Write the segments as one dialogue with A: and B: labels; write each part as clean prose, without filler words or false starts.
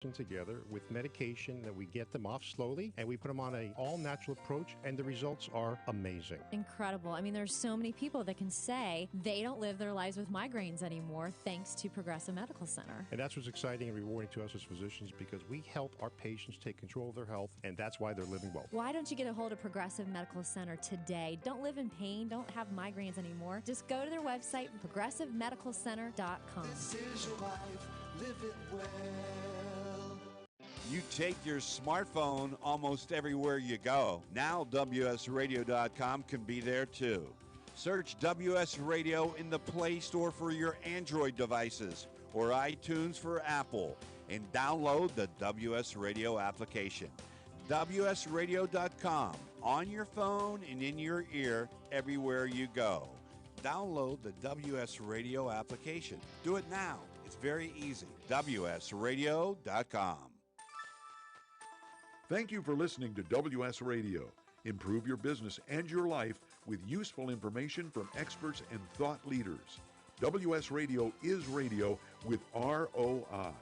A: person together with medication that we get them off slowly, and we put them on an all-natural approach, and the results are amazing.
B: Incredible. I mean, there's so many people that can say they don't live their lives with migraines anymore thanks to Progressive Medical Center.
A: And that's what's exciting and rewarding to us as physicians, because we help our patients take control of their health, and that's why they're living well.
B: Why don't you get a hold of Progressive Medical Center today? Don't live in pain. Don't have migraines anymore. Just go to their website, progressivemedicalcenter.com.
C: This is your life. Live it well.
D: You take your smartphone almost everywhere you go. Now wsRadio.com can be there too. Search WS Radio in the Play Store for your Android devices or iTunes for Apple, and download the WS Radio application. wsRadio.com, on your phone and in your ear everywhere you go. Download the WS Radio application. Do it now. It's very easy. wsRadio.com.
E: Thank you for listening to WS Radio. Improve your business and your life with useful information from experts and thought leaders. WS Radio is radio with ROI.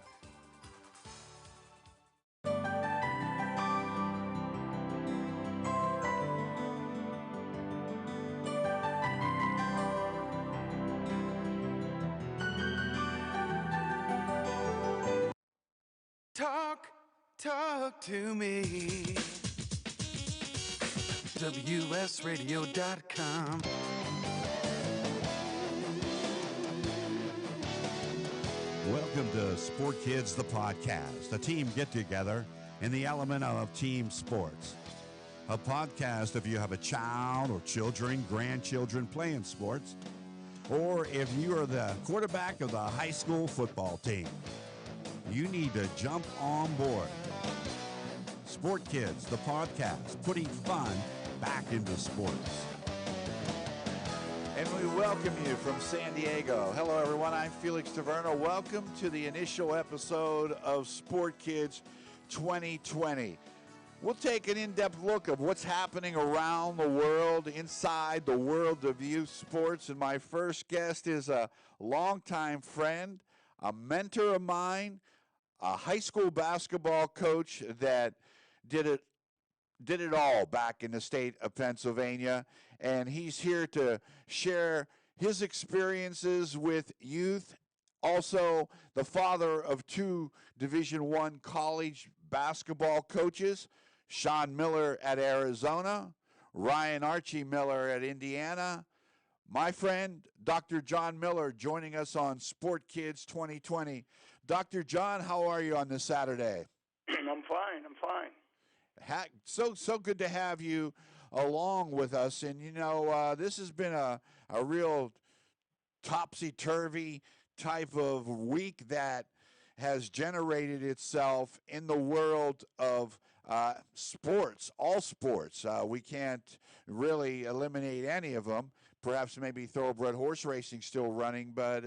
C: Talk to me. wsRadio.com.
D: Welcome to Sport Kids, the podcast, a team get-together in the element of team sports. A podcast if you have a child or children, grandchildren playing sports, or if you are the quarterback of the high school football team. You need to jump on board. Sport Kids, the podcast, putting fun back into sports. And we welcome you from San Diego. Hello, everyone. I'm Felix Taverna. Welcome to the initial episode of Sport Kids 2020. We'll take an in-depth look of what's happening around the world, inside the world of youth sports. And my first guest is a longtime friend, a mentor of mine, a high school basketball coach that did it all back in the state of Pennsylvania, and he's here to share his experiences with youth. Also, the father of two Division I college basketball coaches, Sean Miller at Arizona, Ryan Archie Miller at Indiana. My friend, Dr. John Miller, joining us on Sport Kids 2020. Dr. John, how are you on this Saturday?
F: I'm fine.
D: So good to have you along with us. And, this has been a real topsy-turvy type of week that has generated itself in the world of sports, all sports. We can't really eliminate any of them. Perhaps maybe thoroughbred horse racing still running, but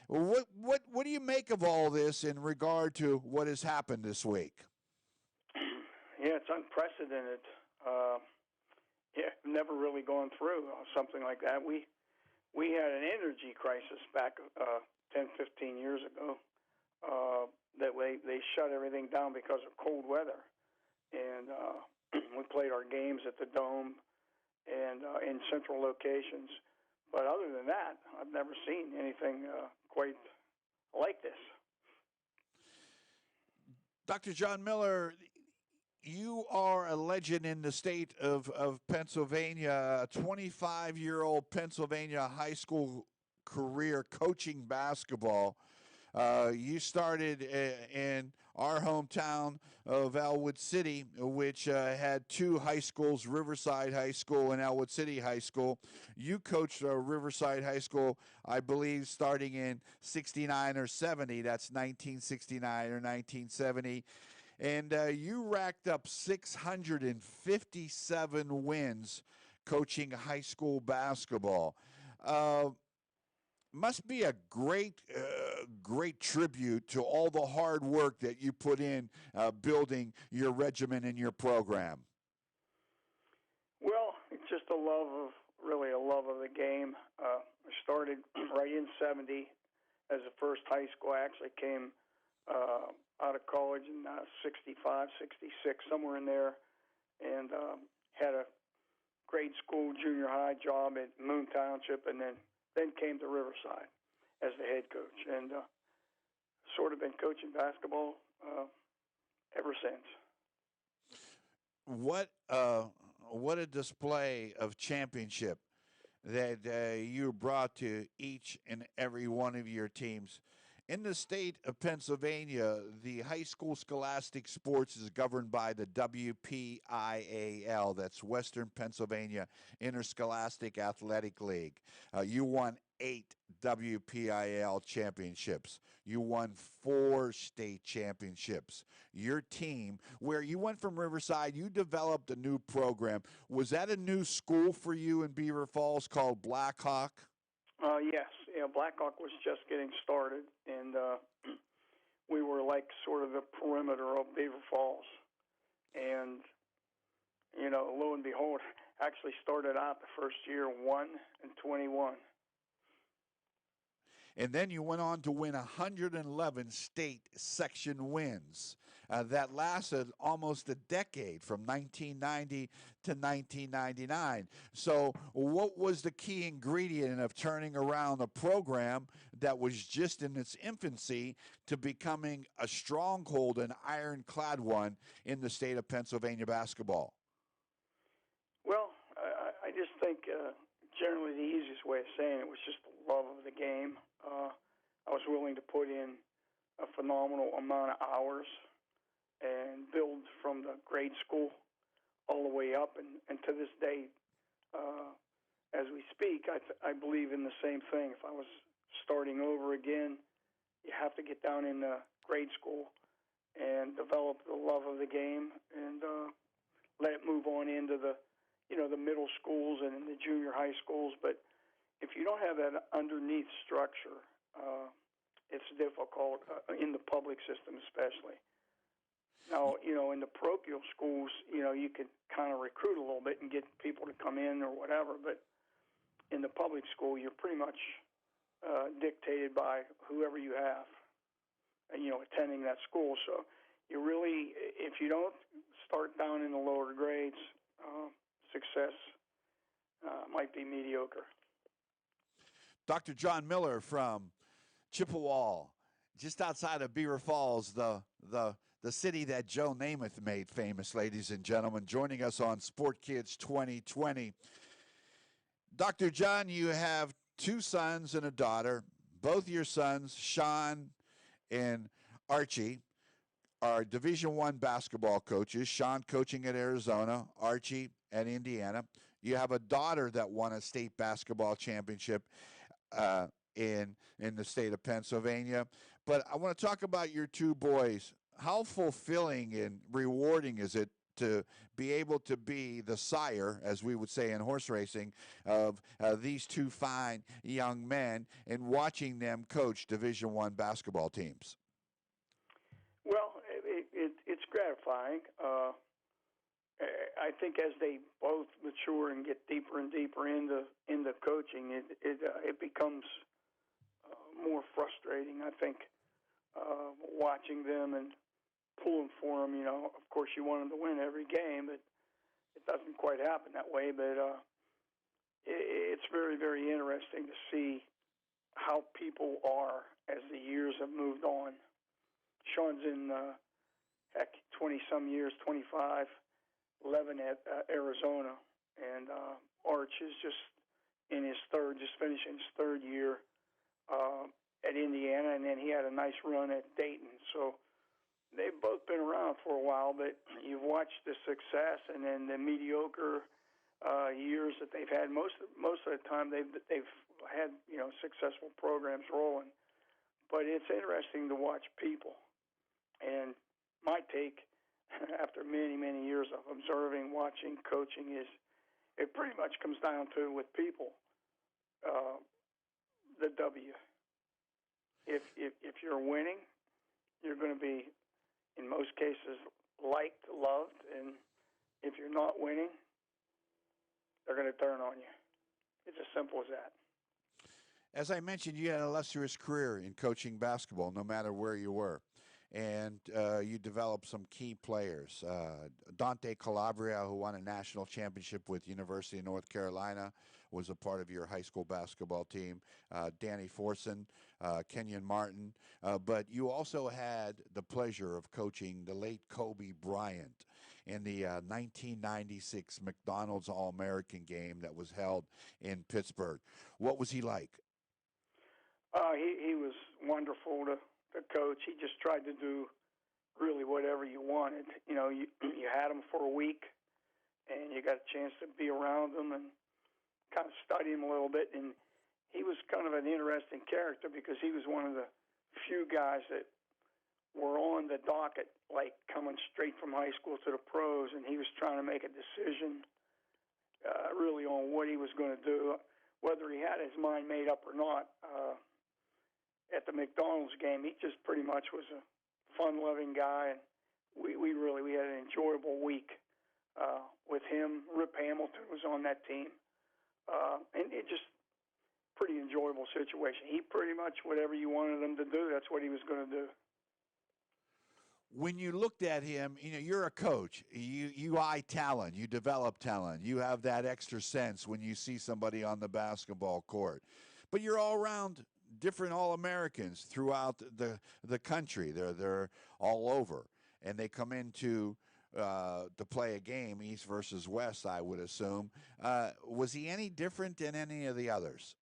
D: what do you make of all this in regard to what has happened this week?
F: Yeah, it's unprecedented. Never really gone through something like that. We had an energy crisis back 10, 15 years ago. That they shut everything down because of cold weather, and we played our games at the Dome and in central locations. But other than that, I've never seen anything quite like this.
D: Dr. John Miller, you are a legend in the state of Pennsylvania, a 25-year-old Pennsylvania high school career coaching basketball. You started in our hometown of Elwood City, which had two high schools, Riverside High School and Elwood City High School. You coached Riverside High School, I believe, starting in 69 or 70. That's 1969 or 1970. And you racked up 657 wins coaching high school basketball. Must be a great tribute to all the hard work that you put in building your regimen and your program.
F: Well, it's just a love of the game. I started right in 70 as the first high school. I actually came out of college in 65, 66, somewhere in there, and had a grade school, junior high job at Moon Township, and then came to Riverside as the head coach, and sort of been coaching basketball ever since.
G: What a display of championship that you brought to each and every one of your teams. In the state of Pennsylvania, the high school scholastic sports is governed by the WPIAL, that's Western Pennsylvania Interscholastic Athletic League. You won 8 WPIAL championships. You won 4 state championships. Your team, where you went from Riverside, you developed a new program. Was that a new school for you in Beaver Falls called Blackhawk?
F: Yes. Yeah, Blackhawk was just getting started, and we were like sort of the perimeter of Beaver Falls. And, lo and behold, actually started out the first year 1-21.
G: And then you went on to win 111 state section wins. That lasted almost a decade, from 1990 to 1999. So what was the key ingredient of turning around a program that was just in its infancy to becoming a stronghold, an ironclad one in the state of Pennsylvania basketball?
F: Well, I just think generally the easiest way of saying it was just the love of the game. I was willing to put in a phenomenal amount of hours and build from the grade school all the way up. And to this day, as we speak, I believe in the same thing. If I was starting over again, you have to get down in grade school and develop the love of the game and let it move on into the middle schools and in the junior high schools. But if you don't have that underneath structure, it's difficult in the public system especially. Now, in the parochial schools, you could kind of recruit a little bit and get people to come in or whatever, but in the public school, you're pretty much dictated by whoever you have, attending that school. So you really, if you don't start down in the lower grades, success might be mediocre.
G: Dr. John Miller from Chippewa, just outside of Beaver Falls, the city that Joe Namath made famous, ladies and gentlemen, joining us on Sport Kids 2020. Dr. John, you have 2 sons and a daughter. Both your sons, Sean and Archie, are Division I basketball coaches. Sean coaching at Arizona, Archie at Indiana. You have a daughter that won a state basketball championship in the state of Pennsylvania. But I want to talk about your 2 boys. How fulfilling and rewarding is it to be able to be the sire, as we would say in horse racing, of these 2 fine young men and watching them coach Division I basketball teams?
F: Well, it's gratifying. I think as they both mature and get deeper and deeper into coaching, it becomes more frustrating. I think watching them and pulling for them. Of course, you want them to win every game, but it doesn't quite happen that way. But it's very, very interesting to see how people are as the years have moved on. Sean's in 20-some years, 25, 11 at Arizona, and Arch is just finishing his 3rd year at Indiana, and then he had a nice run at Dayton. So they've both been around for a while, but you've watched the success and then the mediocre years that they've had. Most of the time, they've had successful programs rolling. But it's interesting to watch people. And my take, after many, many years of observing, watching, coaching, is it pretty much comes down to, with people, the W. If you're winning, you're going to be, in most cases, liked, loved, and if you're not winning, they're going to turn on you. It's as simple as that.
G: As I mentioned, you had an illustrious career in coaching basketball, no matter where you were. and you developed some key players. Dante Calabria, who won a national championship with University of North Carolina, was a part of your high school basketball team. Danny Forson, Kenyon Martin. But you also had the pleasure of coaching the late Kobe Bryant in the 1996 McDonald's All-American game that was held in Pittsburgh. What was he like?
F: He was wonderful to coach. He just tried to do really whatever you wanted. You know, you had him for a week, and you got a chance to be around him and kind of study him a little bit. And he was kind of an interesting character because he was one of the few guys that were on the docket, like coming straight from high school to the pros, and he was trying to make a decision really on what he was going to do, whether he had his mind made up or not. At the McDonald's game, he just pretty much was a fun-loving guy, and we had an enjoyable week with him. Rip Hamilton was on that team, and it just pretty enjoyable situation. He pretty much, whatever you wanted him to do, that's what he was going to do.
G: When you looked at him, you know, you're a coach. You eye talent. You develop talent. You have that extra sense when you see somebody on the basketball court. But you're all around different All-Americans throughout the country. They're all over, and they come into to play a game, East versus West, I would assume. Was he any different than any of the others?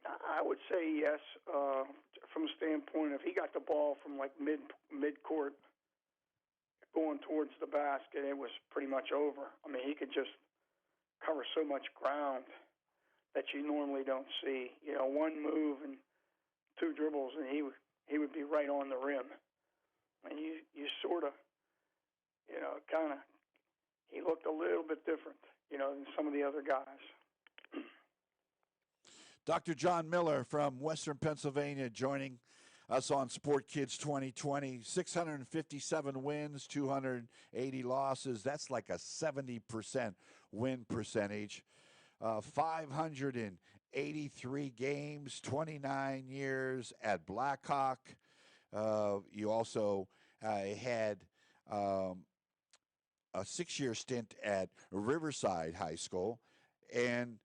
F: I would say yes, from the standpoint of he got the ball from like mid-court going towards the basket, it was pretty much over. I mean, he could just cover so much ground that you normally don't see. You know, one move and two dribbles, and he would be right on the rim. And you sort of, you know, kind of, he looked a little bit different, you know, than some of the other guys.
G: Dr. John Miller from Western Pennsylvania joining us on Sport Kids 2020. 657 wins, 280 losses. That's like a 70% win percentage. 583 games, 29 years at Blackhawk. You also had a 6-year stint at Riverside High School, and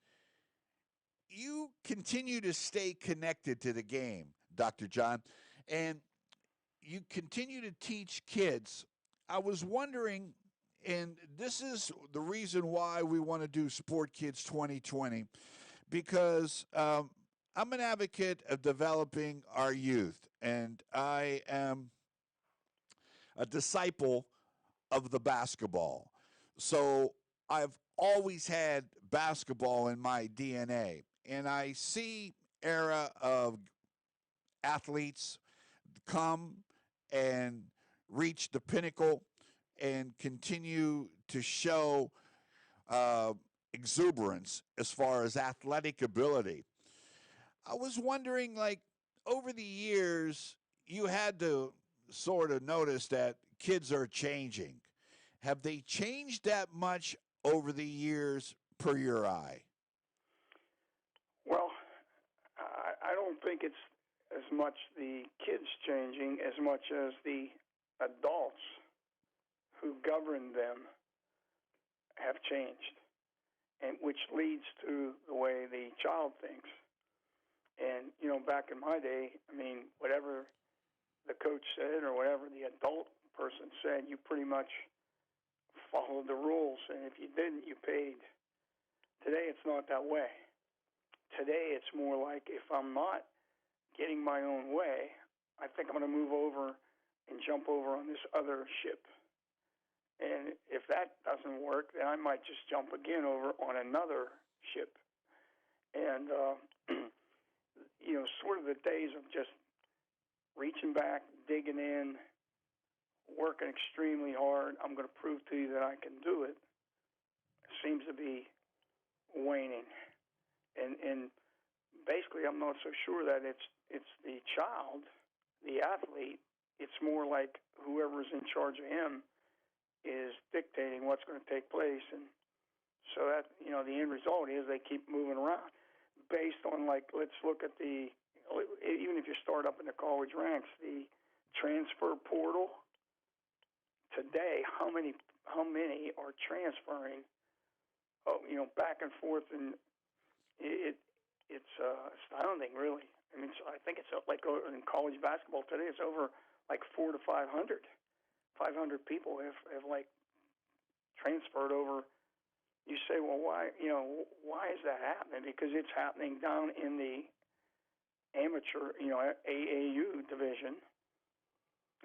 G: you continue to stay connected to the game, Dr. John, and you continue to teach kids. I was wondering, and this is the reason why we want to do Sport Kids 2020, because I'm an advocate of developing our youth, and I am a disciple of the basketball. So I've always had basketball in my DNA, and I see era of athletes come and reach the pinnacle and continue to show exuberance as far as athletic ability. I was wondering, like, over the years, you had to sort of notice that kids are changing. Have they changed that much over the years per your eye?
F: Well, I don't think it's as much the kids changing as much as the adults who govern them have changed, and which leads to the way the child thinks. And, you know, back in my day, I mean, whatever the coach said or whatever the adult person said, you pretty much followed the rules, and if you didn't, you paid. Today, it's not that way. Today, it's more like if I'm not getting my own way, I think I'm going to move over and jump over on this other ship. And if that doesn't work, then I might just jump again over on another ship. And, you know, sort of the days of just reaching back, digging in, working extremely hard, I'm going to prove to you that I can do it, seems to be waning. And basically, I'm not so sure that it's the child, the athlete. It's more like whoever's in charge of him is dictating what's going to take place. And so that, you know, the end result is they keep moving around based on, like, let's look at the even if you start up in the college ranks, the transfer portal today, how many are transferring? Oh, back and forth, and it's astounding, really. I mean, I think it's like in college basketball today, it's over like 400 to 500. 500 people have like transferred over. You say, well, why? Why is that happening? Because it's happening down in the amateur, AAU division,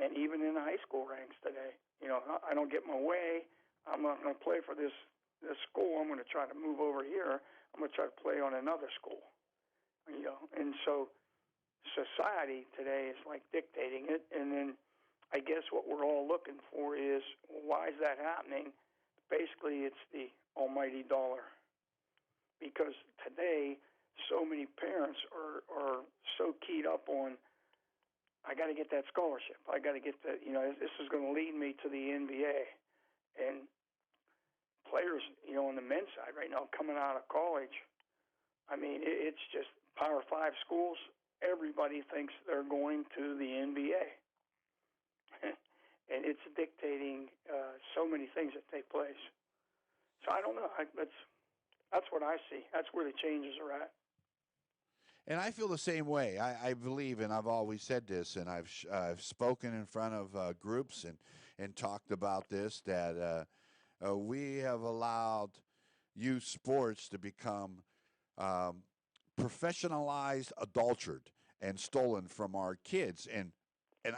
F: and even in the high school ranks today. I don't get my way. I'm not going to play for this school. I'm going to try to move over here. I'm going to try to play on another school. And so society today is like dictating it, and then I guess what we're all looking for is, why is that happening? Basically, it's the almighty dollar. Because today, so many parents are so keyed up on, I got to get that scholarship. I got to get that, this is going to lead me to the NBA. And players, on the men's side right now, coming out of college, I mean, it's just Power 5 schools. Everybody thinks they're going to the NBA. And it's dictating so many things that take place. So I don't know. That's what I see. That's where the changes are at.
G: And I feel the same way. I believe, and I've always said this, and I've spoken in front of groups and talked about this, that we have allowed youth sports to become professionalized, adulterated, and stolen from our kids. And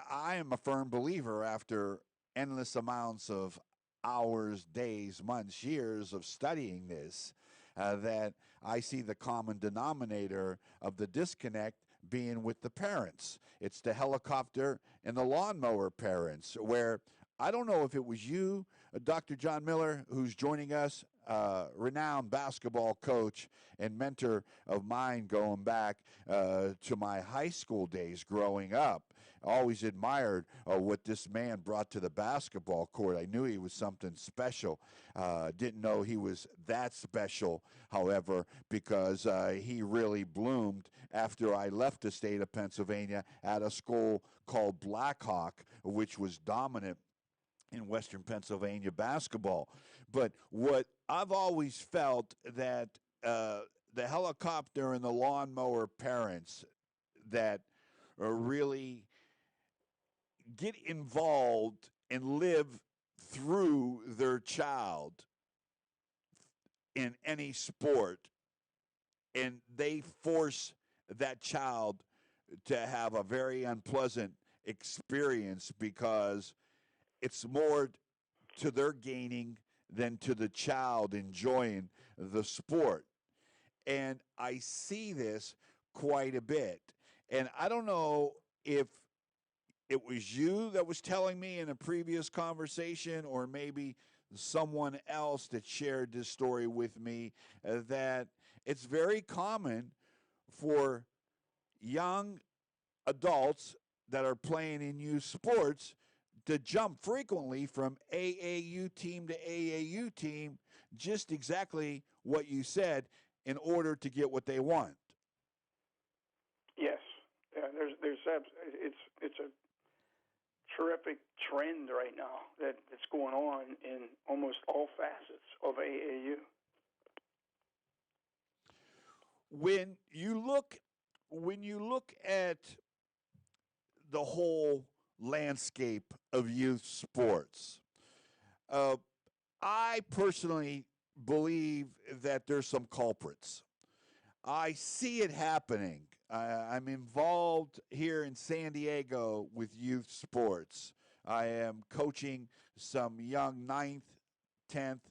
G: I am a firm believer, after endless amounts of hours, days, months, years of studying this, that I see the common denominator of the disconnect being with the parents. It's the helicopter and the lawnmower parents, where I don't know if it was you, Dr. John Miller, who's joining us, renowned basketball coach and mentor of mine going back to my high school days growing up. Always admired what this man brought to the basketball court. I knew he was something special. Didn't know he was that special, however, because he really bloomed after I left the state of Pennsylvania at a school called Blackhawk, which was dominant in Western Pennsylvania basketball. But what I've always felt, that the helicopter and the lawnmower parents that really get involved and live through their child in any sport, and they force that child to have a very unpleasant experience, because it's more to their gaining than to the child enjoying the sport. And I see this quite a bit. And I don't know if it was you that was telling me in a previous conversation, or maybe someone else that shared this story with me, that it's very common for young adults that are playing in youth sports to jump frequently from AAU team to AAU team, just exactly what you said, in order to get what they want.
F: Yes, yeah. It's a terrific trend right now that's going on in almost all facets of AAU.
G: When you look at the whole landscape of youth sports, I personally believe that there's some culprits. I see it happening. I'm involved here in San Diego with youth sports. I am coaching some young 9th, 10th,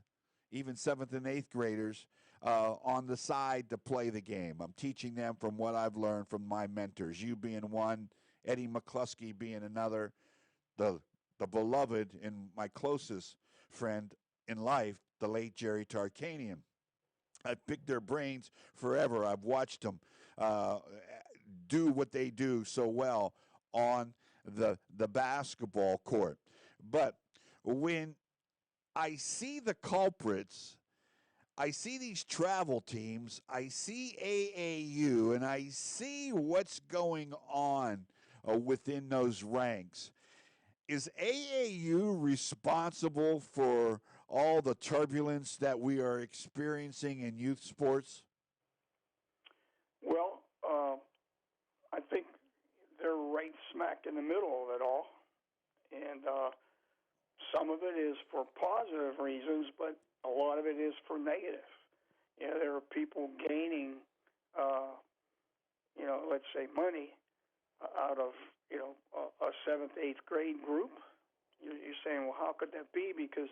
G: even 7th and 8th graders on the side to play the game. I'm teaching them from what I've learned from my mentors, you being one, Eddie McCluskey being another, the beloved and my closest friend in life, the late Jerry Tarkanian. I've picked their brains forever. I've watched them do what they do so well on the basketball court. But when I see the culprits, I see these travel teams, I see AAU, and I see what's going on within those ranks. Is AAU responsible for all the turbulence that we are experiencing in youth sports?
F: Well, I think they're right smack in the middle of it all, and some of it is for positive reasons, but a lot of it is for negative. There are people gaining, let's say money out of, a seventh, eighth grade group. You're saying, well, how could that be? Because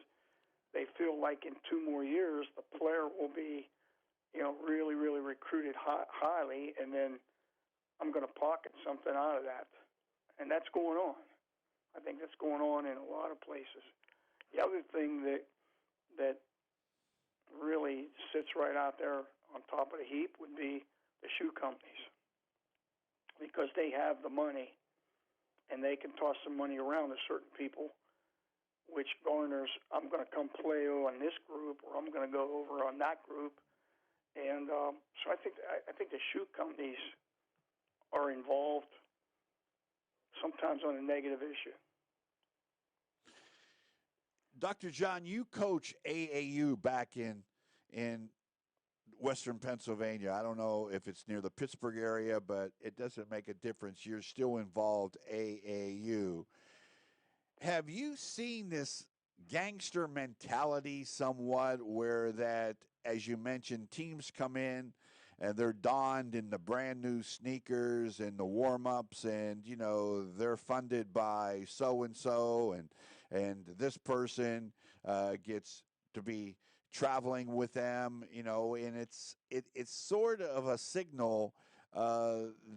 F: they feel like in 2 more years the player will be, really, really recruited highly, and then I'm going to pocket something out of that. And that's going on. I think that's going on in a lot of places. The other thing that really sits right out there on top of the heap would be the shoe companies, because they have the money and they can toss some money around to certain people, which garners, I'm going to come play on this group, or I'm going to go over on that group. And so I think the shoe companies are involved sometimes on a negative issue.
G: Dr. John, you coach AAU back in Western Pennsylvania. I don't know if it's near the Pittsburgh area, but it doesn't make a difference. You're still involved AAU. Have you seen this gangster mentality somewhat, where that, as you mentioned, teams come in and they're donned in the brand new sneakers and the warm-ups, and they're funded by so-and-so, and this person gets to be traveling with them, and it's sort of a signal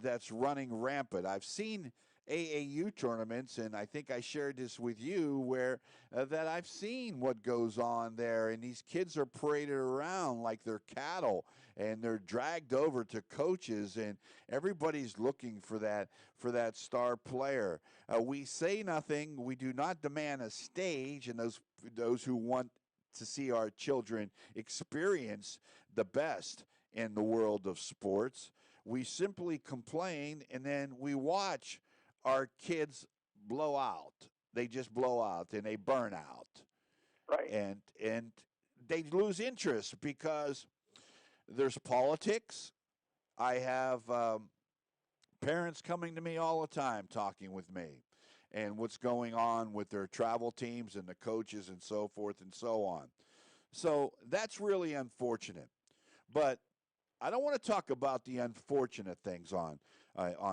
G: that's running rampant. I've seen AAU tournaments, and I think I shared this with you, where that I've seen what goes on there, and these kids are paraded around like they're cattle, and they're dragged over to coaches, and everybody's looking for that star player. We say nothing, we do not demand a stage, and those who want to see our children experience the best in the world of sports, we simply complain, and then we watch our kids blow out. They just blow out and they burn out.
F: Right.
G: And they lose interest because there's politics. I have parents coming to me all the time talking with me and what's going on with their travel teams and the coaches and so forth and so on. So that's really unfortunate. But I don't want to talk about the unfortunate things on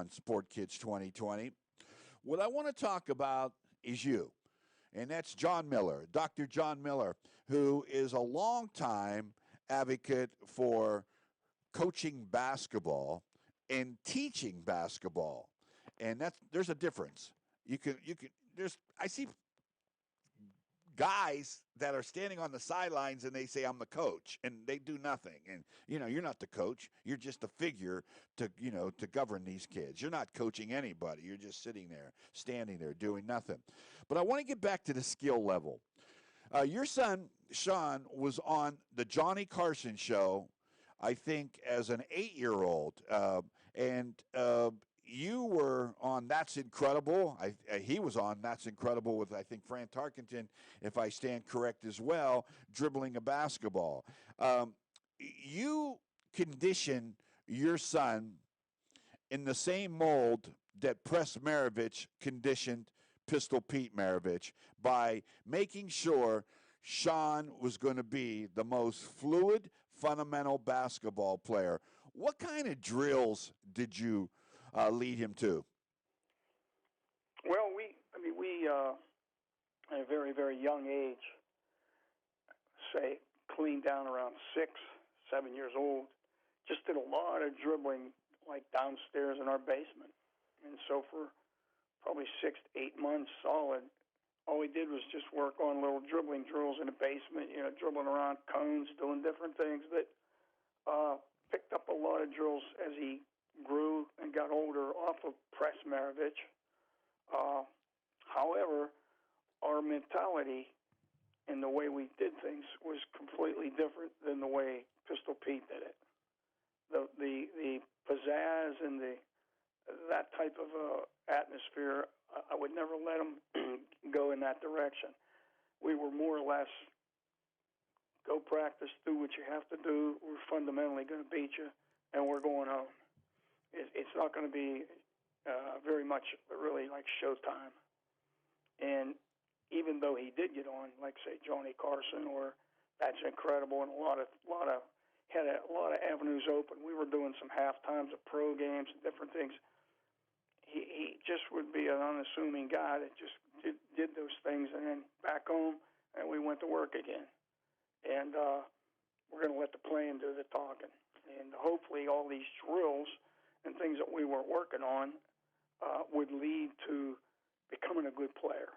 G: Sport Kids 2020. What I want to talk about is you, and that's John Miller, Dr. John Miller, who is a longtime advocate for coaching basketball and teaching basketball, and there's a difference. I see guys that are standing on the sidelines and they say, I'm the coach, and they do nothing. And, you're not the coach. You're just a figure to govern these kids. You're not coaching anybody. You're just sitting there, standing there, doing nothing. But I want to get back to the skill level. Your son, Sean, was on the Johnny Carson show, I think, as an 8-year-old. And you were on That's Incredible. He was on That's Incredible with, I think, Fran Tarkenton, if I stand correct as well, dribbling a basketball. You conditioned your son in the same mold that Press Maravich conditioned Pistol Pete Maravich by making sure Sean was going to be the most fluid, fundamental basketball player. What kind of drills did you lead him to?
F: Well, we at a very, very young age, say clean down around 6, 7 years old, just did a lot of dribbling like downstairs in our basement. And so for probably 6 to 8 months solid, all we did was just work on little dribbling drills in the basement, dribbling around cones, doing different things. But picked up a lot of drills as he grew and got older off of Press Maravich. However, our mentality and the way we did things was completely different than the way Pistol Pete did it. The pizzazz and that type of atmosphere, I would never let them go in that direction. We were more or less, go practice, do what you have to do. We're fundamentally going to beat you, and we're going home. It's not going to be very much really like showtime. And even though he did get on, like say Johnny Carson or That's Incredible, and a lot of had a lot of avenues open. We were doing some half times of pro games and different things. He just would be an unassuming guy that just did those things, and then back home, and we went to work again. And we're going to let the playing do the talking. And hopefully all these drills and things that we were working on would lead to becoming a good player.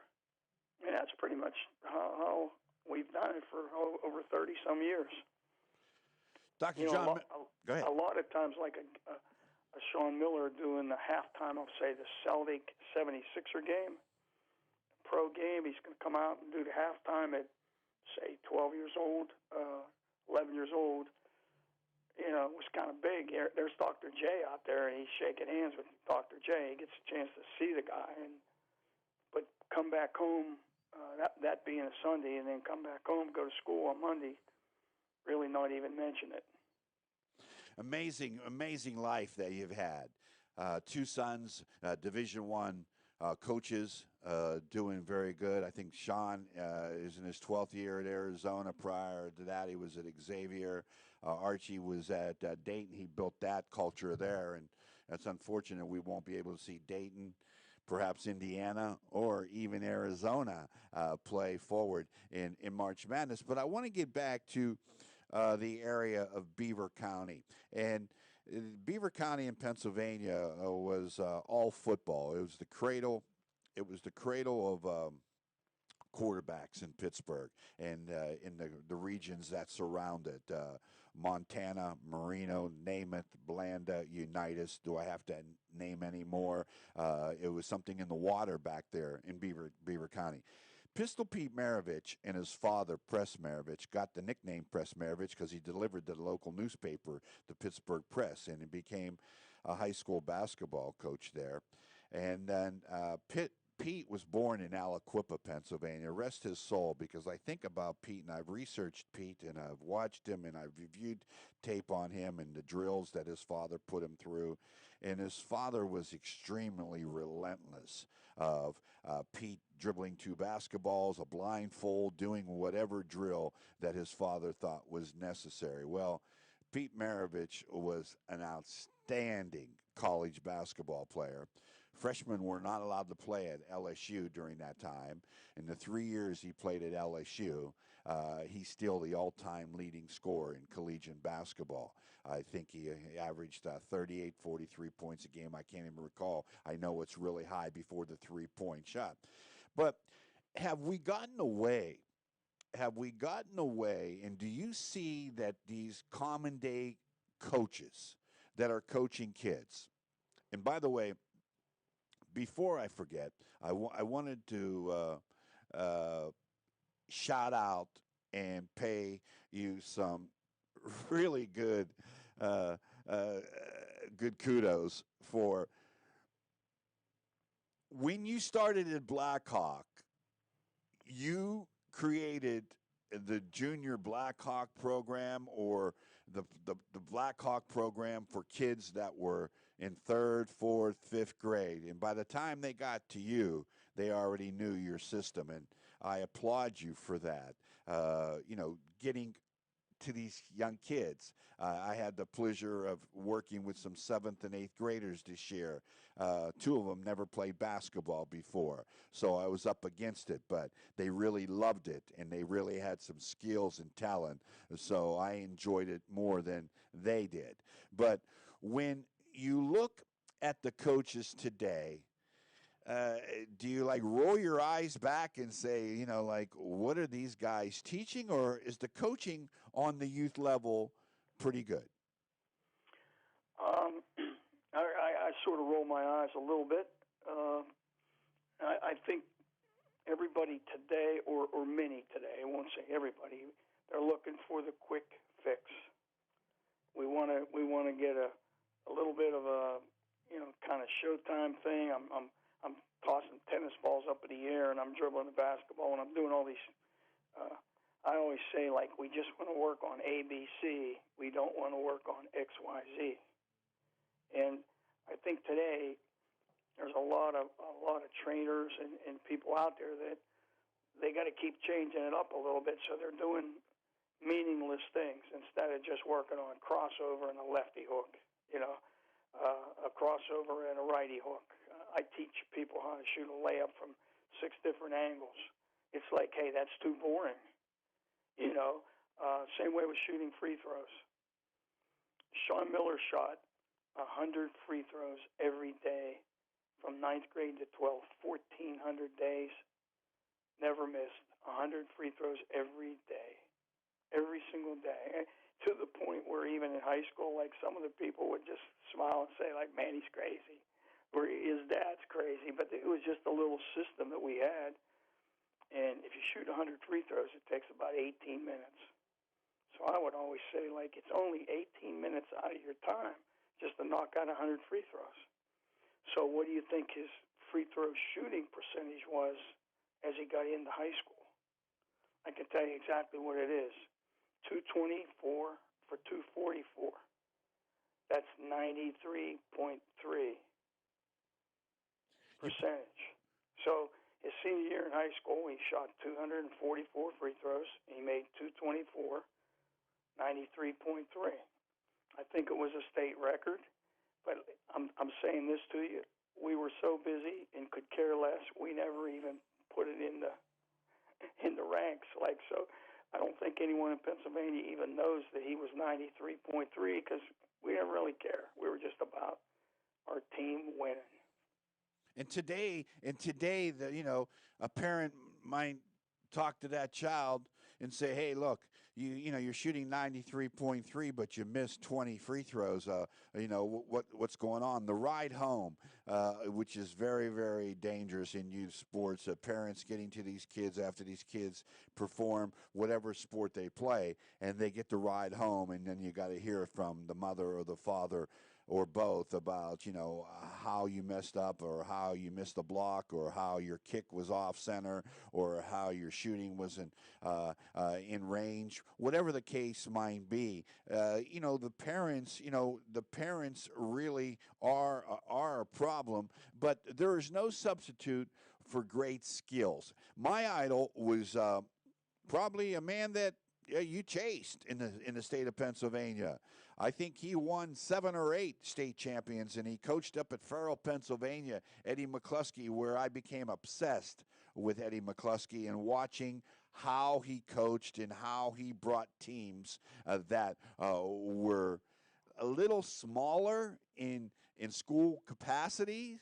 F: And that's pretty much how we've done it for over 30-some years.
G: Dr. John, go ahead.
F: A lot of times, like a Sean Miller doing the halftime of, say, the Celtic 76er game, pro game, he's going to come out and do the halftime at, say, 12 years old, 11 years old. You know, it was kind of big. There's Dr. J out there, and he's shaking hands with Dr. J. He gets a chance to see the guy. But come back home, that being a Sunday, and then come back home, go to school on Monday, really not even mention it.
G: Amazing life that you've had. Two sons, Division I coaches, doing very good. I think Sean is in his 12th year at Arizona. Prior to that, he was at Xavier. Archie was at Dayton. He built that culture there, and that's unfortunate we won't be able to see Dayton, perhaps Indiana, or even Arizona play forward in March Madness. But I want to get back to the area of Beaver County. And Beaver County in Pennsylvania was all football. It was the cradle. It was the cradle of quarterbacks in Pittsburgh and in the regions that surround it. Montana, Marino, Namath, Blanda, Unitas. Do I have to name any more? It was something in the water back there in Beaver County. Pistol Pete Maravich and his father, Press Maravich, got the nickname Press Maravich because he delivered the local newspaper, the Pittsburgh Press, and he became a high school basketball coach there. And then Pete was born in Aliquippa, Pennsylvania. Rest his soul, because I think about Pete, and I've researched Pete, and I've watched him, and I've reviewed tape on him and the drills that his father put him through. And his father was extremely relentless of Pete dribbling two basketballs, a blindfold, doing whatever drill that his father thought was necessary. Well, Pete Maravich was an outstanding college basketball player. Freshmen were not allowed to play at LSU during that time. In the 3 years he played at LSU, he's still the all-time leading scorer in collegiate basketball. I think he averaged 38, 43 points a game. I can't even recall. I know it's really high before the three-point shot. But have we gotten away? And do you see that these common-day coaches that are coaching kids, and by the way, before I forget, I wanted to shout out and pay you some really good kudos for when you started at Blackhawk. You created the junior Blackhawk program, or the Blackhawk program for kids that were in 3rd, 4th, 5th grade. And by the time they got to you, they already knew your system. And I applaud you for that. Getting to these young kids. I had the pleasure of working with some 7th and 8th graders this year. 2 of them never played basketball before, so I was up against it, but they really loved it, and they really had some skills and talent, so I enjoyed it more than they did. But when you look at the coaches today, do you roll your eyes back and say, what are these guys teaching, or is the coaching on the youth level pretty good?
F: I sort of roll my eyes a little bit. I think everybody today, or many today, I won't say everybody, they're looking for the quick fix. We want to get a little bit of a kind of showtime thing. I'm tossing tennis balls up in the air and I'm dribbling the basketball and I'm doing all these. I always say, like, we just want to work on ABC. We don't want to work on XYZ. And I think today there's a lot of trainers and people out there that they got to keep changing it up a little bit, so they're doing meaningless things instead of just working on crossover and a lefty hook, a crossover and a righty hook. I teach people how to shoot a layup from 6 different angles. It's like, hey, that's too boring. Same way with shooting free throws. Sean Miller shot 100 free throws every day from 9th grade to 12th, 1,400 days. Never missed 100 free throws every day, every single day, to the point where even in high school, like, some of the people would just smile and say, like, man, he's crazy, or his dad's crazy. But it was just a little system that we had. And if you shoot 100 free throws, it takes about 18 minutes. So I would always say, like, it's only 18 minutes out of your time just to knock out 100 free throws. So what do you think his free throw shooting percentage was as he got into high school? I can tell you exactly what it is. 224 for 244. That's 93.3% percentage. So his senior year in high school, he shot 244 free throws. He made 224, 93.3. I think it was a state record, but I'm saying this to you. We were so busy and could care less, we never even put it in the ranks. Like, so I don't think anyone in Pennsylvania even knows that he was 93.3 because we didn't really care. We were just about our team winning.
G: And today, a parent might talk to that child and say, "Hey, look, you're shooting 93.3, but you missed 20 free throws. What's going on?" The ride home, which is very, very dangerous in youth sports. Parents getting to these kids after these kids perform whatever sport they play, and they get to ride home, and then you got to hear from the mother or the father or both about, how you messed up or how you missed a block or how your kick was off center or how your shooting wasn't in range, whatever the case might be. The parents really are a problem, but there is no substitute for great skills. My idol was probably a man that you chased in the state of Pennsylvania. I think he won 7 or 8 state champions, and he coached up at Farrell, Pennsylvania, Eddie McCluskey, where I became obsessed with Eddie McCluskey and watching how he coached and how he brought teams that were a little smaller in school capacity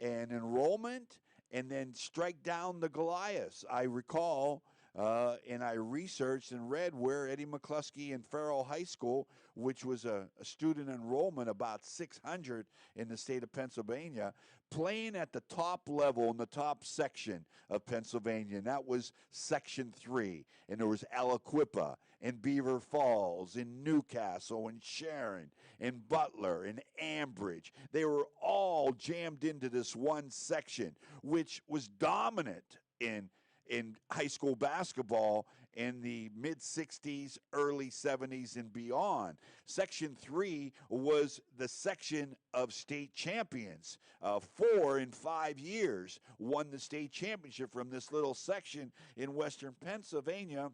G: and enrollment, and then strike down the Goliaths. I recall, and I researched and read where Eddie McCluskey in Farrell High School, which was a student enrollment about 600 in the state of Pennsylvania, playing at the top level in the top section of Pennsylvania, and that was Section 3. And there was Aliquippa and Beaver Falls and Newcastle and Sharon and Butler and Ambridge. They were all jammed into this one section, which was dominant in high school basketball in the mid-'60s, early '70s, and beyond. Section 3 was the section of state champions. 4 in 5 years won the state championship from this little section in western Pennsylvania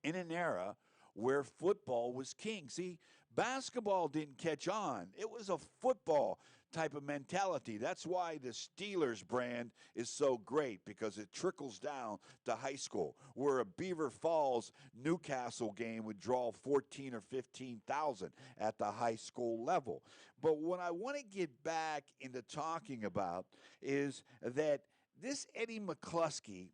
G: in an era where football was king. See, basketball didn't catch on. It was a football type of mentality. That's why the Steelers brand is so great, because it trickles down to high school, where a Beaver Falls Newcastle game would draw 14 or 15,000 at the high school level. But what I want to get back into talking about is that this Eddie McCluskey,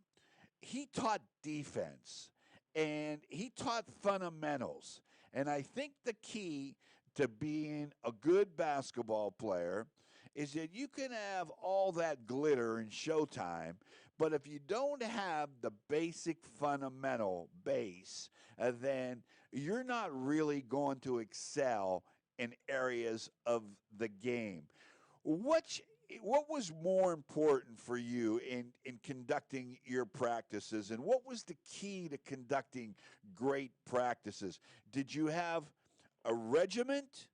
G: he taught defense and he taught fundamentals. And I think the key to being a good basketball player is that you can have all that glitter and showtime, But if you don't have the basic fundamental base, then you're not really going to excel in areas of the game. What what was more important for you in conducting your practices, and what was the key to conducting great practices? Did you have a regiment?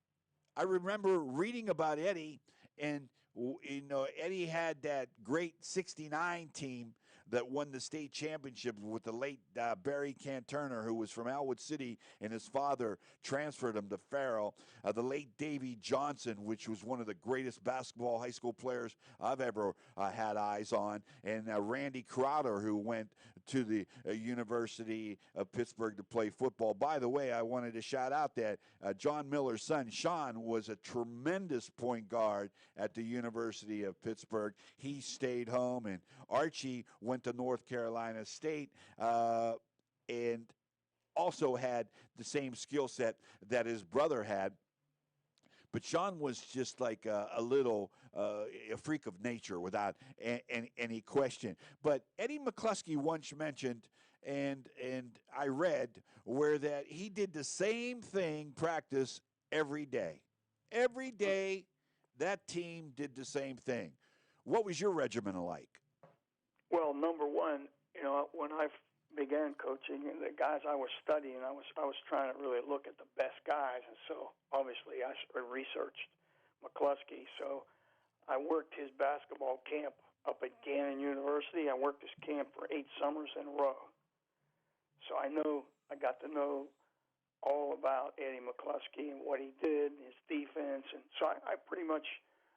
G: I remember reading about Eddie, and Eddie had that great '69 team that won the state championship with the late Barry Canturner, who was from Elwood City, and his father transferred him to Farrell. The late Davy Johnson, which was one of the greatest basketball high school players I've ever had eyes on, and Randy Crowder, who went to the University of Pittsburgh to play football. By the way, I wanted to shout out that John Miller's son, Sean, was a tremendous point guard at the University of Pittsburgh. He stayed home, and Archie went to North Carolina State and also had the same skill set that his brother had. But Sean was just like a freak of nature without any question. But Eddie McCluskey once mentioned, and I read, where that he did the same thing, practice every day. Every day, that team did the same thing. What was your regimen like?
F: Well, number one, when I began coaching, and the guys I was studying, I was trying to really look at the best guys, and so obviously I researched McCluskey. So I worked his basketball camp up at Gannon University. I worked his camp for 8 summers in a row. So I got to know all about Eddie McCluskey and what he did, his defense, and so I pretty much,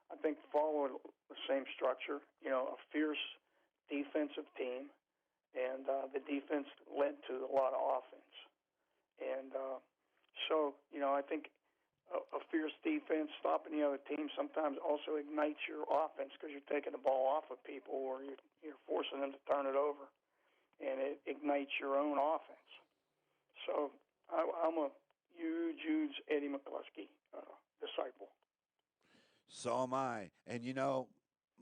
F: I think, followed the same structure. A fierce defensive team. And the defense led to a lot of offense. And so, I think a fierce defense, stopping the other team, sometimes also ignites your offense because you're taking the ball off of people or you're forcing them to turn it over. And it ignites your own offense. So I'm a huge Eddie McCluskey disciple.
G: So am I. And,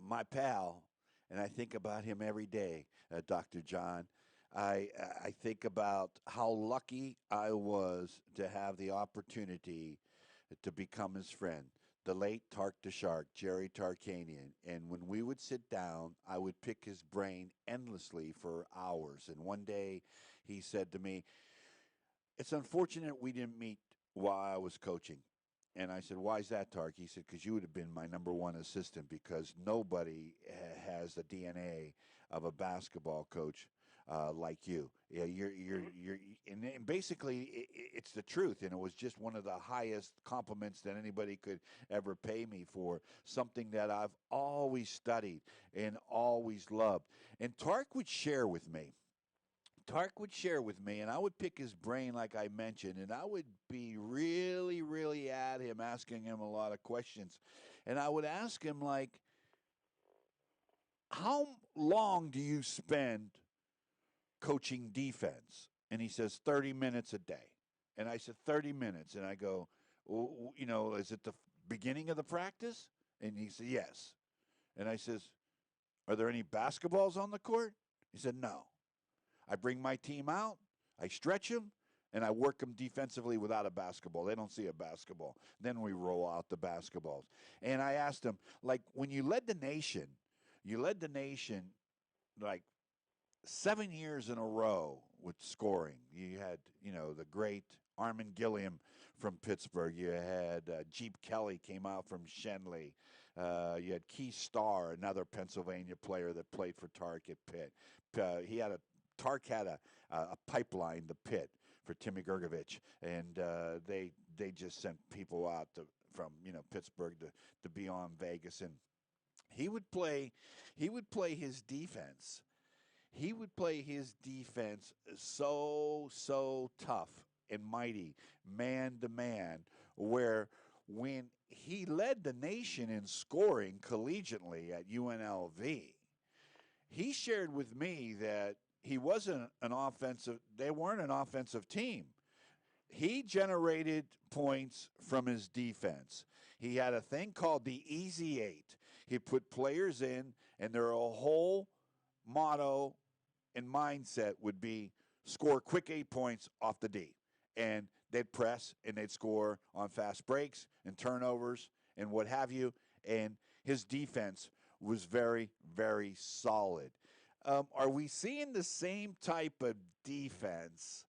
G: my pal, and I think about him every day, Dr. John. I think about how lucky I was to have the opportunity to become his friend, the late Tark the Shark, Jerry Tarkanian. And when we would sit down, I would pick his brain endlessly for hours. And one day he said to me, "It's unfortunate we didn't meet while I was coaching." And I said, "Why is that, Tark?" He said, "Because you would have been my number one assistant, because nobody has the DNA of a basketball coach like you. Yeah, and basically, it's the truth. And it was just one of the highest compliments that anybody could ever pay me for something that I've always studied and always loved." And Tark would share with me, and I would pick his brain, like I mentioned, and I would be really, really at him, asking him a lot of questions. And I would ask him, like, "How long do you spend coaching defense?" And he says, 30 minutes a day. And I said, 30 minutes. And I go, "Well, is it the beginning of the practice?" And he said, "Yes." And I says, "Are there any basketballs on the court?" He said, "No. I bring my team out, I stretch them, and I work them defensively without a basketball. They don't see a basketball. Then we roll out the basketballs." And I asked him, like, when you led the nation like 7 years in a row with scoring. You had, the great Armin Gilliam from Pittsburgh. You had Jeep Kelly came out from Shenley. You had Keith Starr, another Pennsylvania player that played for Tark at Pitt. Tark had a pipeline to Pitt for Timmy Gergovich, and they just sent people out from Pittsburgh to be on Vegas, and he would play his defense. He would play his defense so tough and mighty, man to man, where when he led the nation in scoring collegiately at UNLV, he shared with me that he wasn't they weren't an offensive team. He generated points from his defense. He had a thing called the Easy Eight. He put players in, and there are a whole motto and mindset would be score quick 8 points off the D. And they'd press and they'd score on fast breaks and turnovers and what have you. And his defense was very, very solid. Are we seeing the same type of defense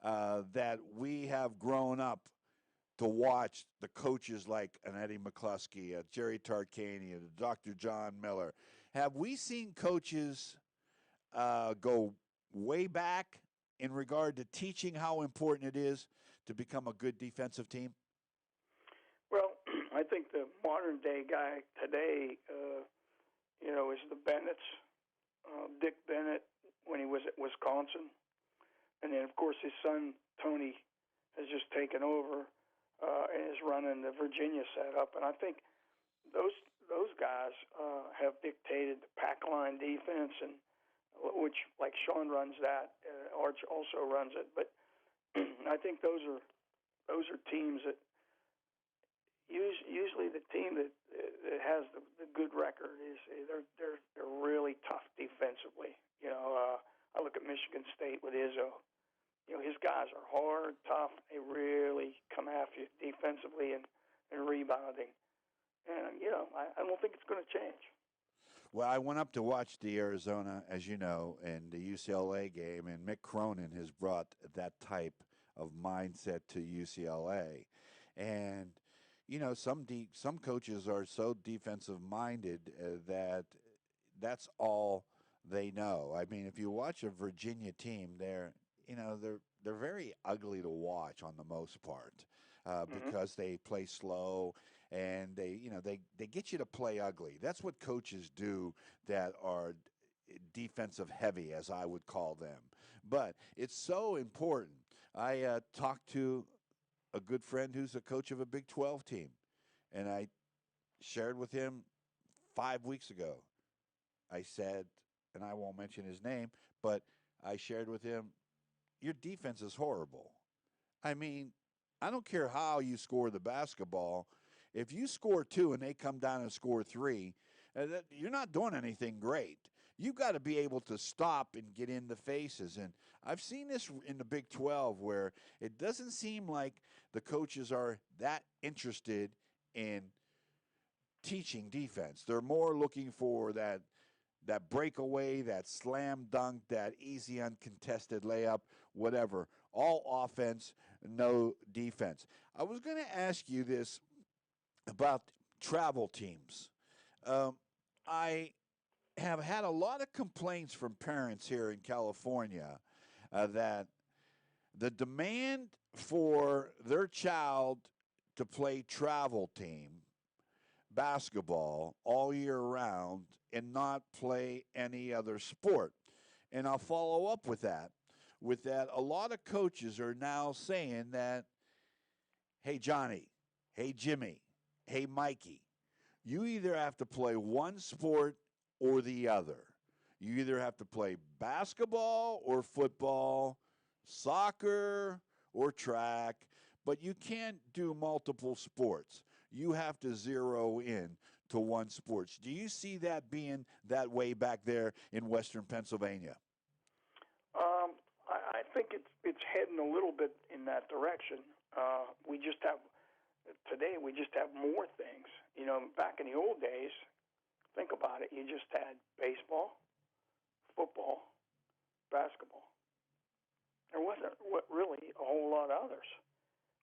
G: that we have grown up to watch the coaches like an Eddie McCluskey, Jerry Tarkanian, Dr. John Miller? Have we seen coaches go way back in regard to teaching how important it is to become a good defensive team?
F: Well, I think the modern day guy today, is the Bennett's. Dick Bennett when he was at Wisconsin, and then of course his son Tony has just taken over and is running the Virginia setup. And I think those guys have dictated the pack line defense, and which like Sean runs that, Arch also runs it. But I think those are teams that usually the team that has the good record is they're really tough defensively. I look at Michigan State with Izzo. His guys are hard, tough. They really come after you defensively and rebounding. And I don't think it's going to change.
G: Well, I went up to watch the Arizona, as you know, and the UCLA game, and Mick Cronin has brought that type of mindset to UCLA. And some coaches are so defensive minded that that's all they know. I mean, if you watch a Virginia team, they're very ugly to watch on the most part because they play slow and they get you to play ugly. That's what coaches do that are defensive heavy, as I would call them. But it's so important. I talked to a good friend who's a coach of a Big 12 team, and I shared with him 5 weeks ago. I said, and I won't mention his name, but I shared with him, your defense is horrible. I mean, I don't care how you score the basketball. If you score 2 and they come down and score 3, you're not doing anything great. You've got to be able to stop and get in the faces. And I've seen this in the Big 12 where it doesn't seem like the coaches are that interested in teaching defense. They're more looking for that breakaway, that slam dunk, that easy uncontested layup, whatever. All offense, no defense. I was going to ask you this about travel teams. I have had a lot of complaints from parents here in California that the demand for their child to play travel team basketball all year round and not play any other sport. And I'll follow up with that. With that, a lot of coaches are now saying that, hey, Johnny, hey, Jimmy, hey, Mikey, you either have to play one sport or the other. You either have to play basketball or football, soccer or track, but you can't do multiple sports. You have to zero in to one sport. Do you see that being that way back there in Western Pennsylvania?
F: I think it's heading a little bit in that direction. We just have more things. Back in the old days, think about it. You just had baseball, football, basketball. There wasn't really a whole lot of others.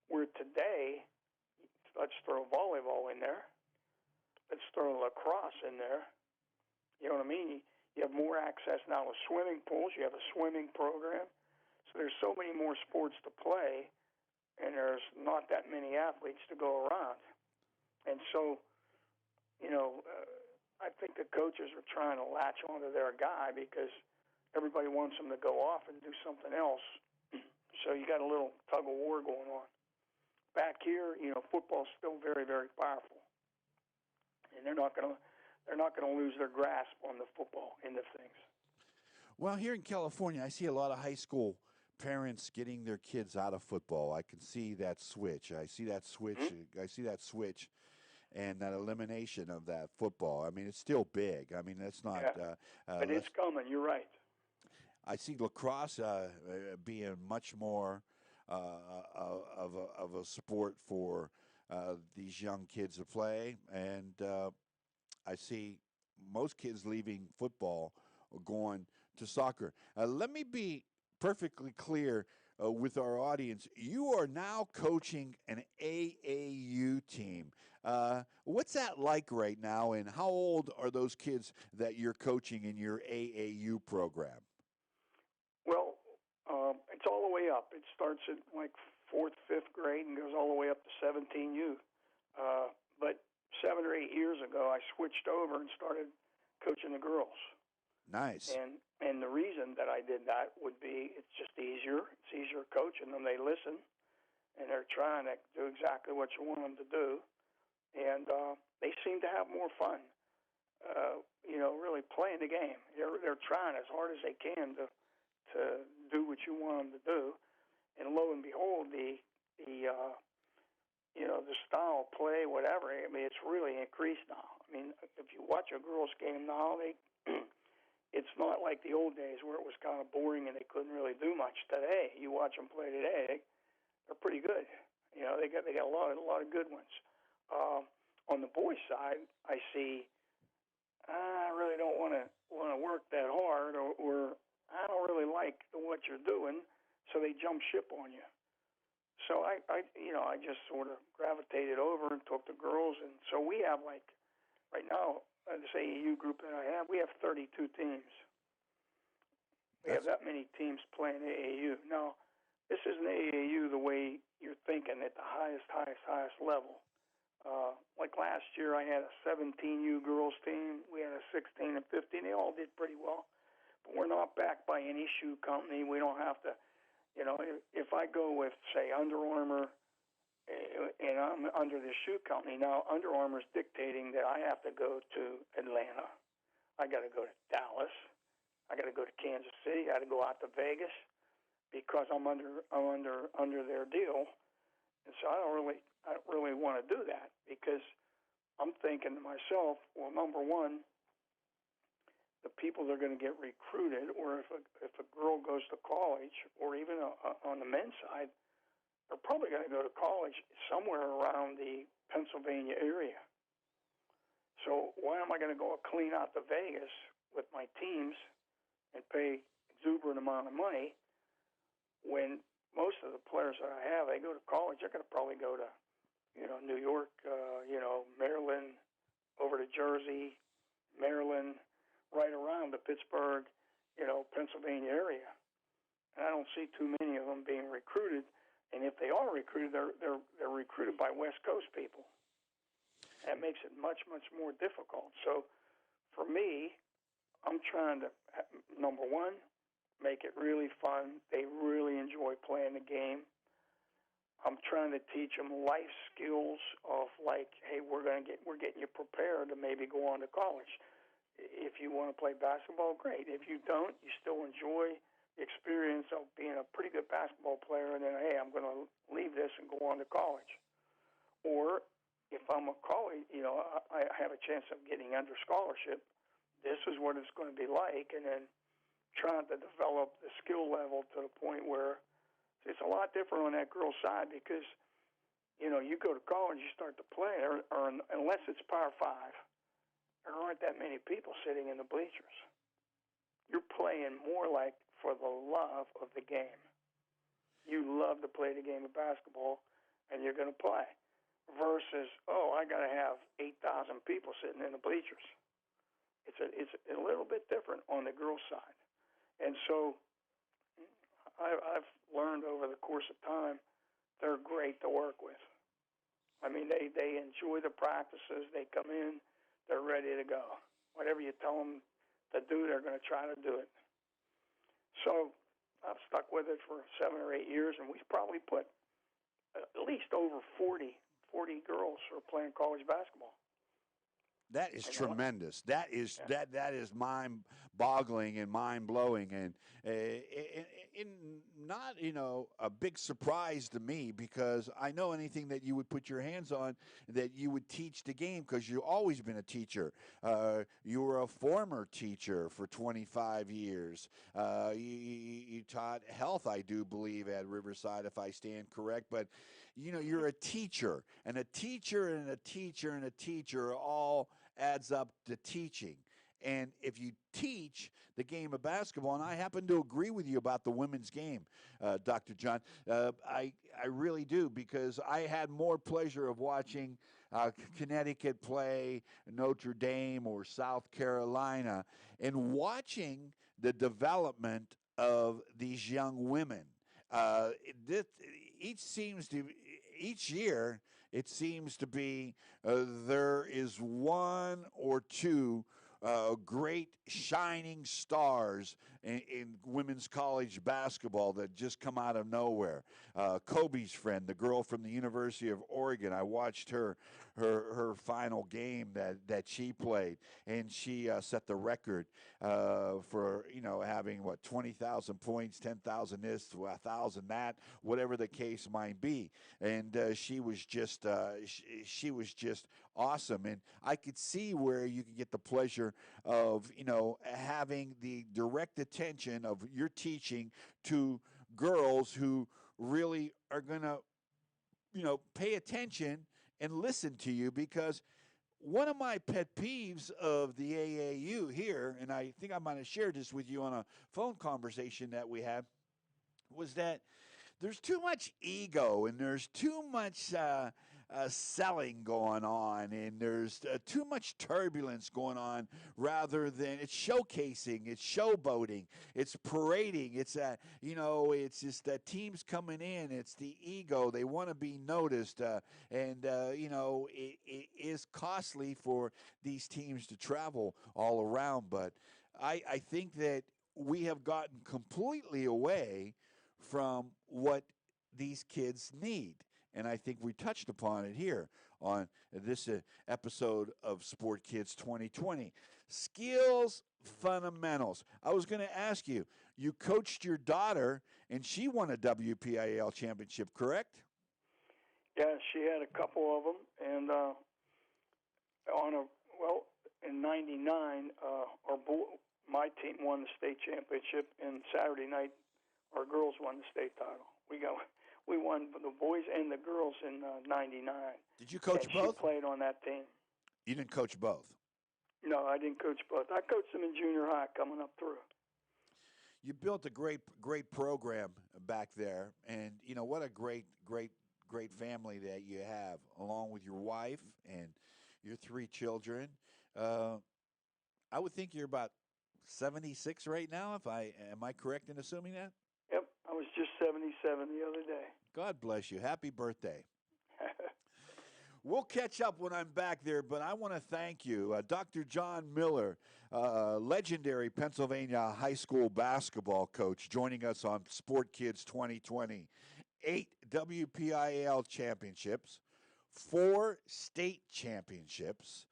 F: Where today, let's throw volleyball in there. Let's throw lacrosse in there. You know what I mean? You have more access now to swimming pools. You have a swimming program. So there's so many more sports to play, and there's not that many athletes to go around. And so, I think the coaches are trying to latch onto their guy because everybody wants them to go off and do something else. So you got a little tug of war going on. Back here, football's still very, very powerful, and they're not going to lose their grasp on the football end of things.
G: Well, here in California, I see a lot of high school parents getting their kids out of football. I can see that switch. I see that switch. and that elimination of that football. I mean, it's still big. I mean, that's not.
F: Yeah. But it's coming. You're right.
G: I see lacrosse being much more of a sport for these young kids to play, and I see most kids leaving football going to soccer. Let me be perfectly clear with our audience. You are now coaching an AAU team. What's that like right now, and how old are those kids that you're coaching in your AAU program?
F: Well, it's all the way up. It starts at like 4th, 5th grade and goes all the way up to 17U. But 7 or 8 years ago, I switched over and started coaching the girls.
G: Nice.
F: And the reason that I did that would be it's just easier. It's easier coaching them. They listen, and they're trying to do exactly what you want them to do. And they seem to have more fun, really playing the game. They're trying as hard as they can to do what you want them to do. And lo and behold, the style of play, whatever, I mean, it's really increased now. I mean, if you watch a girls' game now, it's not like the old days where it was kind of boring and they couldn't really do much. Today, you watch them play today, they're pretty good. They got a lot of good ones. On the boys' side, I see I really don't want to work that hard, or I don't really like what you're doing, so they jump ship on you. So I just sort of gravitated over and took the girls, and so we have right now, this AAU group that I have, we have 32 teams. We have that many teams playing AAU. Now, this isn't AAU the way you're thinking at the highest level. Like last year, I had a 17U girls team. We had a 16 and 15. They all did pretty well. But we're not backed by any shoe company. We don't have to, if I go with, say, Under Armour, and I'm under the shoe company, now Under Armour's dictating that I have to go to Atlanta. I got to go to Dallas. I got to go to Kansas City. I got to go out to Vegas because I'm under their deal. And so I don't really want to do that because I'm thinking to myself, well, number one, the people that are going to get recruited, or if a girl goes to college, or even on the men's side, they're probably going to go to college somewhere around the Pennsylvania area. So why am I going to go clean out to Vegas with my teams and pay exuberant amount of money when most of the players that I have, they go to college, they're going to probably go to, New York, Maryland, over to Jersey, Maryland, right around the Pittsburgh, Pennsylvania area. And I don't see too many of them being recruited. And if they are recruited, they're recruited by West Coast people. That makes it much, much more difficult. So for me, I'm trying to, number one, make it really fun. They really enjoy playing the game. I'm trying to teach them life skills of hey, we're getting you prepared to maybe go on to college. If you want to play basketball, great. If you don't, you still enjoy the experience of being a pretty good basketball player, and then, hey, I'm going to leave this and go on to college. Or if I'm a college, I have a chance of getting under scholarship, this is what it's going to be like, and then trying to develop the skill level to the point where it's a lot different on that girl's side because, you go to college, you start to play, or unless it's Power 5, there aren't that many people sitting in the bleachers. You're playing more like for the love of the game. You love to play the game of basketball, and you're going to play. Versus, I got to have 8,000 people sitting in the bleachers. It's a little bit different on the girls' side. And so I've learned over the course of time, they're great to work with. I mean, they enjoy the practices. They come in, they're ready to go. Whatever you tell them to do, they're going to try to do it. So I've stuck with it for 7 or 8 years, and we've probably put at least over 40 girls who are playing college basketball.
G: That is
F: You know?
G: tremendous. That is that is mind-boggling and mind-blowing, and in not a big surprise to me, because I know anything that you would put your hands on, that you would teach the game, because you've always been a teacher. You were a former teacher for 25 years. You taught health, I do believe, at Riverside, if I stand correct. But you're a teacher, and a teacher and a teacher and a teacher all adds up to teaching. And if you teach the game of basketball, and I happen to agree with you about the women's game, Dr. John, I really do, because I had more pleasure of watching Connecticut play Notre Dame or South Carolina, and watching the development of these young women. Each year it seems to be there is one or two great shining stars in women's college basketball that just come out of nowhere. Kobe's friend, the girl from the University of Oregon, I watched her final game that she played, and she set the record for having 20,000 points, 10,000 this, 1,000 that, whatever the case might be, and she was just awesome. And I could see where you could get the pleasure of having the direct attention of your teaching to girls who really are going to pay attention and listen to you. Because one of my pet peeves of the AAU here, and I think I might have shared this with you on a phone conversation that we had, was that there's too much ego, and there's too much selling going on, and there's too much turbulence going on, rather than it's showcasing, it's showboating, it's parading, it's it's just that teams coming in, it's the ego, they want to be noticed, and it is costly for these teams to travel all around. But I think that we have gotten completely away from what these kids need. And I think we touched upon it here on this episode of Sport Kids 2020. Skills fundamentals. I was going to ask you, you coached your daughter, and she won a WPIAL championship, correct?
F: Yeah, she had a couple of them, and in '99, my team won the state championship, and Saturday night, our girls won the state title. We won the boys and the girls in '99.
G: Did you coach both?
F: She played on that team.
G: You didn't coach both?
F: No, I didn't coach both. I coached them in junior high coming up through.
G: You built a great program back there, and what a great family that you have, along with your wife and your 3 children. I would think you're about 76 right now. Am I correct in assuming that?
F: Yep, I was just 77 the other day.
G: God bless you. Happy birthday. We'll catch up when I'm back there, but I want to thank you, Dr. John Miller, legendary Pennsylvania high school basketball coach, joining us on Sport Kids 2020. 8 WPIAL championships, 4 state championships,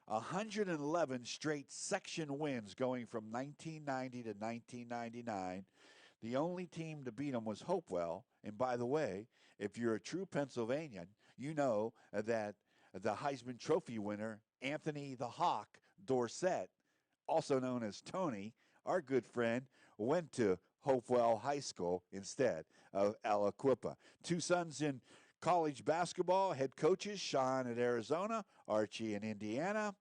G: 111 straight section wins going from 1990 to 1999. The only team to beat them was Hopewell. And by the way, if you're a true Pennsylvanian, you know that the Heisman Trophy winner, Anthony the Hawk Dorsett, also known as Tony, our good friend, went to Hopewell High School instead of Aliquippa. 2 sons in college basketball, head coaches, Sean at Arizona, Archie in Indiana.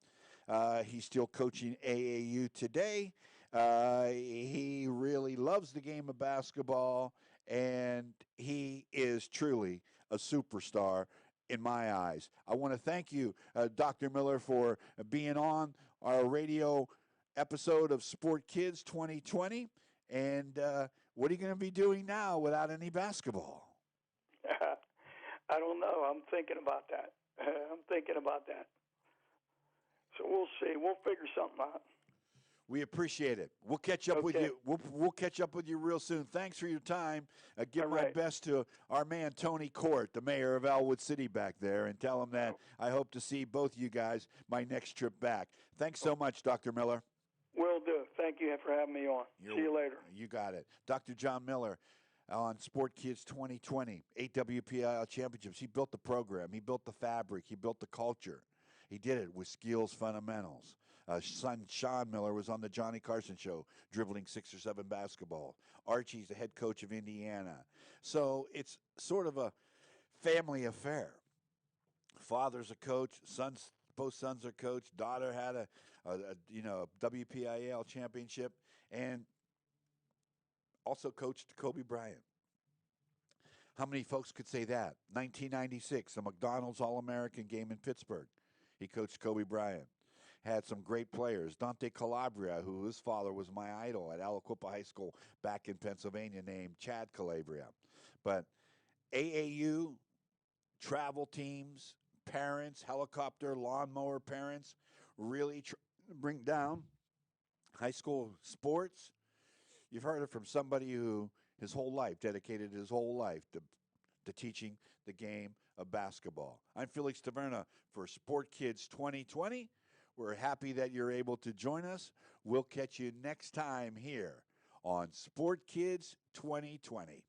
G: He's still coaching AAU today. He really loves the game of basketball, and he is truly a superstar in my eyes. I want to thank you, Dr. Miller, for being on our radio episode of Sport Kids 2020. And what are you going to be doing now without any basketball?
F: I don't know. I'm thinking about that. So we'll see. We'll figure something out.
G: We appreciate it. We'll catch up with you. We'll catch up with you real soon. Thanks for your time. Give my best to our man Tony Court, the mayor of Elwood City back there, and tell him that I hope to see both you guys my next trip back. Thanks so much, Dr. Miller.
F: Will do. Thank you for having me on. See you later.
G: You got it. Dr. John Miller on Sport Kids 2020, 8 WPIL championships. He built the program. He built the fabric. He built the culture. He did it with skills fundamentals. Son Sean Miller was on the Johnny Carson show, dribbling 6 or 7 basketball. Archie's the head coach of Indiana. So it's sort of a family affair. Father's a coach. Both sons are coached. Daughter had a WPIAL championship, and also coached Kobe Bryant. How many folks could say that? 1996, a McDonald's All-American game in Pittsburgh. He coached Kobe Bryant. Had some great players. Dante Calabria, who his father was my idol at Aliquippa High School back in Pennsylvania, named Chad Calabria. But AAU, travel teams, parents, helicopter, lawnmower parents, really bring down high school sports. You've heard it from somebody who his whole life dedicated his whole life to teaching the game of basketball. I'm Felix Taverna for Sport Kids 2020. We're happy that you're able to join us. We'll catch you next time here on Sport Kids 2020.